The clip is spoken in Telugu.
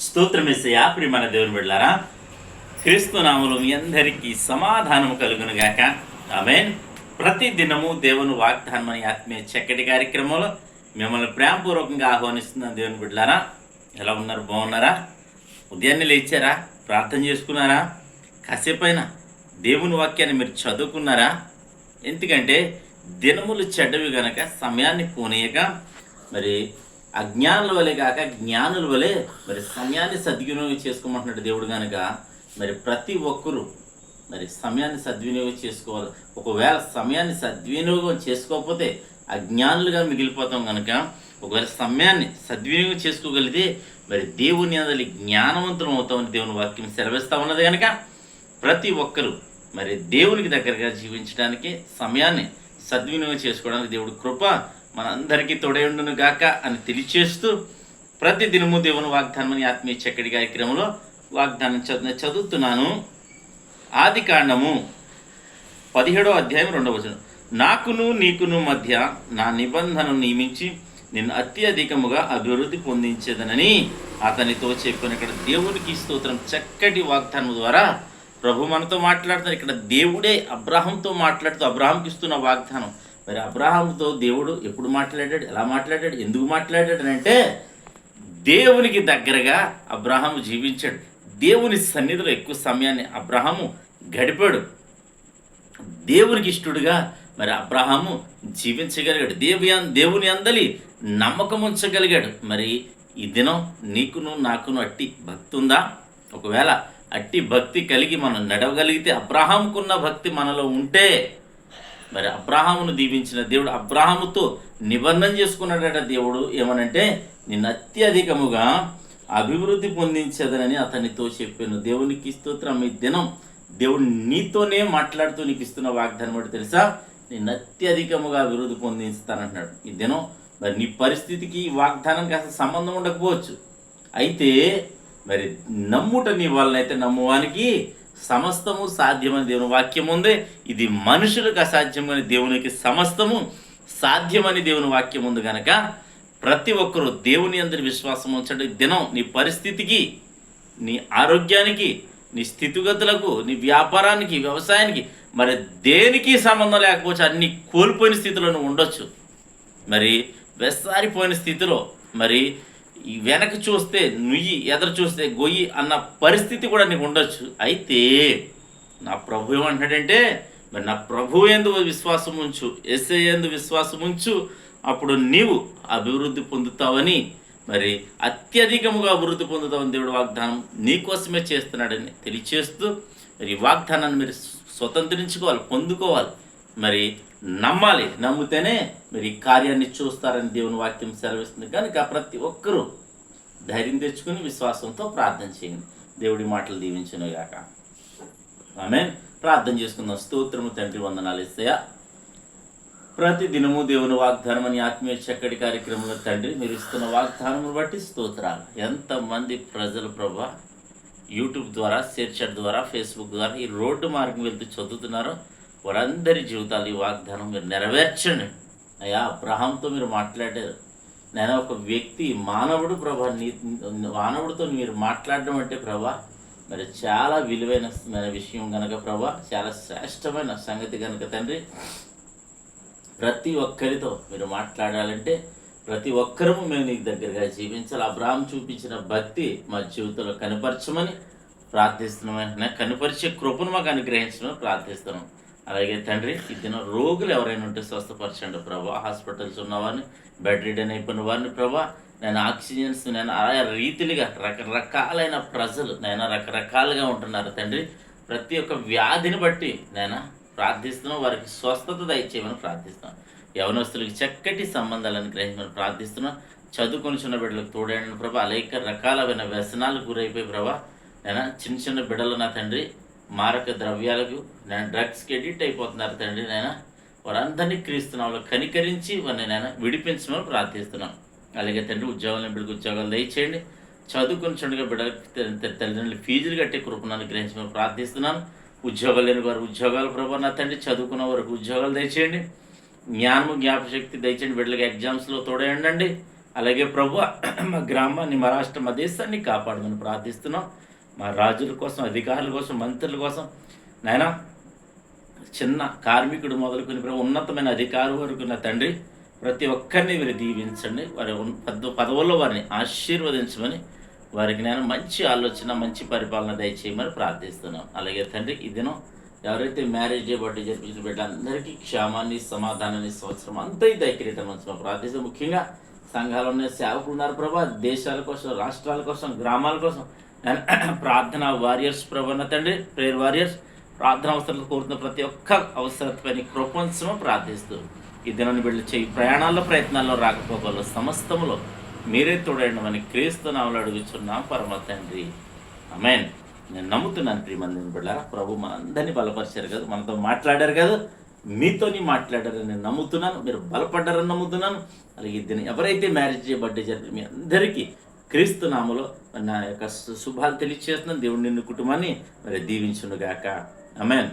స్తోత్రమేసయ్యా ప్రియమైన దేవుని బిడ్డలారా, క్రీస్తు నామములో మీ అందరికీ సమాధానము కలుగును గాక. ఆమేన్. ప్రతి దినము దేవుని వాగ్దానం అనే ఆత్మీయ చక్కటి కార్యక్రమంలో మిమ్మల్ని ప్రేమపూర్వకంగా ఆహ్వానిస్తున్న దేవుని బిడ్డలారా, ఎలా ఉన్నారు? బాగున్నారా? ఉదయాన్నే లేచారా? ప్రార్థన చేసుకున్నారా? కాసేపైనా దేవుని వాక్యాన్ని మీరు చదువుకున్నారా? ఎందుకంటే దినములు చెడ్డవి గనక సమయాన్ని పోనీయక మరి అజ్ఞానుల వలె కాక జ్ఞానుల వలె మరి సమయాన్ని సద్వినియోగం చేసుకోమంటున్నాడు దేవుడు కనుక మరి ప్రతి ఒక్కరూ మరి సమయాన్ని సద్వినియోగం చేసుకోవాలి. ఒకవేళ సమయాన్ని సద్వినియోగం చేసుకోకపోతే అజ్ఞానులుగా మిగిలిపోతాం కనుక ఒకవేళ సమయాన్ని సద్వినియోగం చేసుకోగలిగితే మరి దేవుని అందరి జ్ఞానవంతులం అవుతామని దేవుని వాక్యం సెలవిస్తూ ఉన్నది కనుక ప్రతి ఒక్కరూ మరి దేవునికి దగ్గరగా జీవించడానికి సమయాన్ని సద్వినియోగం చేసుకోవడానికి దేవుడు కృప మనందరికీ తోడైండును గాక అని తెలియచేస్తూ ప్రతి దినము దేవుని వాగ్దానం అని ఆత్మీయ చక్కటి కార్యక్రమంలో వాగ్దానం చదువుతున్నాను. ఆది కాండము 17వ అధ్యాయం 2వ వచనం. నాకును నీకును మధ్య నా నిబంధనను నియమించి నిన్ను అత్యధికముగా అభివృద్ధి పొందించేదనని అతనితో చెప్పిన. ఇక్కడ దేవునికి స్తోత్రం. చక్కటి వాగ్దానం ద్వారా ప్రభు మనతో మాట్లాడుతారు. ఇక్కడ దేవుడే అబ్రాహాంతో మాట్లాడుతూ అబ్రాహాంకి ఇస్తున్న వాగ్దానం. మరి అబ్రాహాంతో దేవుడు ఎప్పుడు మాట్లాడాడు, ఎలా మాట్లాడాడు, ఎందుకు మాట్లాడాడు అంటే దేవునికి దగ్గరగా అబ్రాహాము జీవించాడు. దేవుని సన్నిధిలో ఎక్కువ సమయాన్ని అబ్రాహాము గడిపాడు. దేవునికి ఇష్టడుగా మరి అబ్రాహాము జీవించగలిగాడు. దేవుని అందలి నమ్మకం ఉంచగలిగాడు. మరి ఈ దినం నీకును నాకును అట్టి భక్తి ఉందా? ఒకవేళ అట్టి భక్తి కలిగి మనం నడవగలిగితే, అబ్రాహాముకున్న భక్తి మనలో ఉంటే మరి అబ్రాహామును దీవించిన దేవుడు అబ్రాహాముతో నిబంధన చేసుకున్నాడట. దేవుడు ఏమనంటే నిన్ను అత్యధికముగా అభివృద్ధి పొందించదనని అతనితో చెప్పాను. దేవునికి స్తోత్రం. ఈ దినం దేవుడు నీతోనే మాట్లాడుతూ నీకు ఇస్తున్న వాగ్దానం బట్టి తెలుసా, నిన్ను అత్యధికముగా అభివృద్ధి పొందిస్తానంటున్నాడు. ఈ దినం మరి నీ పరిస్థితికి ఈ వాగ్దానం కాస్త సంబంధం ఉండకపోవచ్చు. అయితే మరి నమ్ముట నీ వలనైతే నమ్మువానికి సమస్తము సాధ్యమని దేవుని వాక్యం ఉంది. ఇది మనుషులకు అసాధ్యమని దేవునికి సమస్తము సాధ్యమని దేవుని వాక్యం ఉంది కనుక ప్రతి ఒక్కరూ దేవుని అందరి విశ్వాసం ఉంచండి. దినం నీ పరిస్థితికి, నీ ఆరోగ్యానికి, నీ స్థితిగతులకు, నీ వ్యాపారానికి, వ్యవసాయానికి మరి దేనికి సంబంధం లేకపోవచ్చు. అన్ని కోల్పోయిన స్థితిలో నువ్వు ఉండొచ్చు. మరి వెస్సారిపోయిన స్థితిలో మరి ఈ వెనక చూస్తే నుయ్యి, ఎదురు చూస్తే గొయ్యి అన్న పరిస్థితి కూడా నీకు ఉండొచ్చు. అయితే నా ప్రభు ఏమంటాడంటే మరి నా ప్రభు యందు విశ్వాసం ఉంచు, యేసయ్య యందు విశ్వాసం ఉంచు, అప్పుడు నీవు అభివృద్ధి పొందుతావని, మరి అత్యధికముగా అభివృద్ధి పొందుతావని దేవుడు వాగ్దానం నీకోసమే చేస్తున్నాడని తెలియచేస్తూ మరి ఈ వాగ్దానాన్ని మీరు స్వతంత్రించుకోవాలి, పొందుకోవాలి, మరి నమ్మాలి. నమ్మితేనే మరి ఈ కార్యాన్ని చూస్తారని దేవుని వాక్యం సెలవిస్తుంది కనుక ప్రతి ఒక్కరూ ధైర్యం తెచ్చుకుని విశ్వాసంతో ప్రార్థన చేయండి. దేవుడి మాటలు దీవించును గాక. ఆమేన్. ప్రార్థన చేసుకుందాం. స్తోత్రము తండ్రి, వందనాలు యేసయ్యా. ప్రతి దినము దేవుని వాగ్దానం అని ఆత్మీయ చక్కటి కార్యక్రమంలో తండ్రి మీరు ఇస్తున్న వాగ్దానమును బట్టి స్తోత్రాలు. ఎంతమంది ప్రజలు ప్రభా యూట్యూబ్ ద్వారా, షేర్ చాట్ ద్వారా, ఫేస్బుక్ ద్వారా ఈ రోడ్డు మార్గం వెళ్తూ చదువుతున్నారో వారందరి జీవితాలు ఈ వాగ్దానం మీరు నెరవేర్చండి అయ్యా. అబ్రహాంతో మీరు మాట్లాడారు. నేను ఒక వ్యక్తి, మానవుడు ప్రభా, మానవుడితో మీరు మాట్లాడడం అంటే ప్రభా మరి చాలా విలువైన విషయం కనుక ప్రభా, చాలా శ్రేష్టమైన సంగతి కనుక తండ్రి ప్రతి ఒక్కరితో మీరు మాట్లాడాలంటే ప్రతి ఒక్కరము మేము నీకు దగ్గరగా జీవించాలి. అబ్రహాం చూపించిన భక్తి మా జీవితంలో కనపరచమని ప్రార్థిస్తున్నాం. కనపరిచే కృపను మాకు అనుగ్రహించమని ప్రార్థిస్తున్నాం. అలాగే తండ్రి ఈ దినం రోగులు ఎవరైనా ఉంటే స్వస్థపరచండి ప్రభా. హాస్పిటల్స్ ఉన్నవారిని, బెడ్ రిడన్ అయిపోయిన వారిని ప్రభా, నేను ఆక్సిజన్స్ నేను ఆయా రీతిలుగా రకరకాలైన ప్రజలు నేను రకరకాలుగా ఉంటున్నారు తండ్రి. ప్రతి ఒక్క వ్యాధిని బట్టి నేను ప్రార్థిస్తున్నాం. వారికి స్వస్థత దయచేయమని ప్రార్థిస్తున్నాం. యవనస్తులకి చక్కటి సంబంధాలను గ్రహించమని ప్రార్థిస్తున్నాం. చదువుకొని చిన్న బిడ్డలకు తోడైన ప్రభా, అనేక రకాలైన వ్యసనాలకు గురైపోయి ప్రభా, నేను చిన్న చిన్న బిడ్డలు నా తండ్రి మారక ద్రవ్యాలకు నేను డ్రగ్స్కి ఎడిక్ట్ అయిపోతున్నారు తండ్రి. నేను వారందరినీ క్రీస్తునామములో కనికరించి వారిని నేను విడిపించమని ప్రార్థిస్తున్నాను. అలాగే తండ్రి ఉద్యోగాలను బిడ్డకు ఉద్యోగాలు దయచేయండి. చదువుకుని చుండగా బిడ్డలకు తల్లిదండ్రులు ఫీజులు కట్టే కృపను అనుగ్రహించమని ప్రార్థిస్తున్నాను. ఉద్యోగాలు లేని వారు ఉద్యోగాలు ప్రభా నా తండ్రి, చదువుకున్న వారికి ఉద్యోగాలు దయచేయండి. జ్ఞానము, జ్ఞాపశక్తి దయచేయండి. బిడ్డలకి ఎగ్జామ్స్లో తోడేయండి. అలాగే ప్రభు మా గ్రామాన్ని, మా రాష్ట్రం, మా దేశాన్ని కాపాడమని ప్రార్థిస్తున్నాం. మా రాజుల కోసం, అధికారుల కోసం, మంత్రుల కోసం నాయన, చిన్న కార్మికుడు మొదలుకొని ప్రభు ఉన్నతమైన అధికారి వరకు నా తండ్రి ప్రతి ఒక్కరిని మీరు దీవించండి. వారి పెద్ద పదవుల్లో వారిని ఆశీర్వదించమని, వారికి నేను మంచి ఆలోచన, మంచి పరిపాలన దయచేయమని ప్రార్థిస్తున్నాం. అలాగే తండ్రి, ఈ దినం ఎవరైతే మ్యారేజ్ డే బర్త్డే జరిపించిన బిడ్డలందరికీ క్షేమాన్ని, సమాధానాన్ని, సంవత్సరం అంతా దయకిరీటం మంచి ప్రార్థిస్తాం. ముఖ్యంగా సంఘాలు ఉన్న సేవకులు ఉన్నారు ప్రభా, దేశాల కోసం, రాష్ట్రాల కోసం, గ్రామాల కోసం ప్రార్థన వారియర్స్ ప్రభా తండ్రి, ప్రేయర్ వారియర్స్ ప్రార్థన అవసరాలు కోరుతున్న ప్రతి ఒక్క అవసరపైన కృపంచమో ప్రార్థిస్తూ ఈ దినాన్ని బిడ్డలు చేయి ప్రయాణాల్లో, ప్రయత్నాల్లో, రాకపోకల్లో సమస్తములో మీరే తోడైండమని క్రీస్తు నామములో అడుగుచున్నాం పరమ తండ్రి. ఆమేన్. నేను నమ్ముతున్నాను ప్రియమంది బిడ్డలారా, ప్రభు మనందరినీ బలపరిచారు కదా, మనతో మాట్లాడారు కదా, మీతోని మాట్లాడారని నేను నమ్ముతున్నాను. మీరు బలపడ్డారని నమ్ముతున్నాను. అలాగే ఈ దినం ఎవరైతే మ్యారేజ్ డే బర్త్డే జరిపి మీ అందరికీ క్రీస్తు నామములో నా యొక్క శుభాలు తెలియజేస్తున్నాను. దేవుడు నిన్ను కుటుంబాన్ని మరి దీవించునుగాక. ఆమేన్.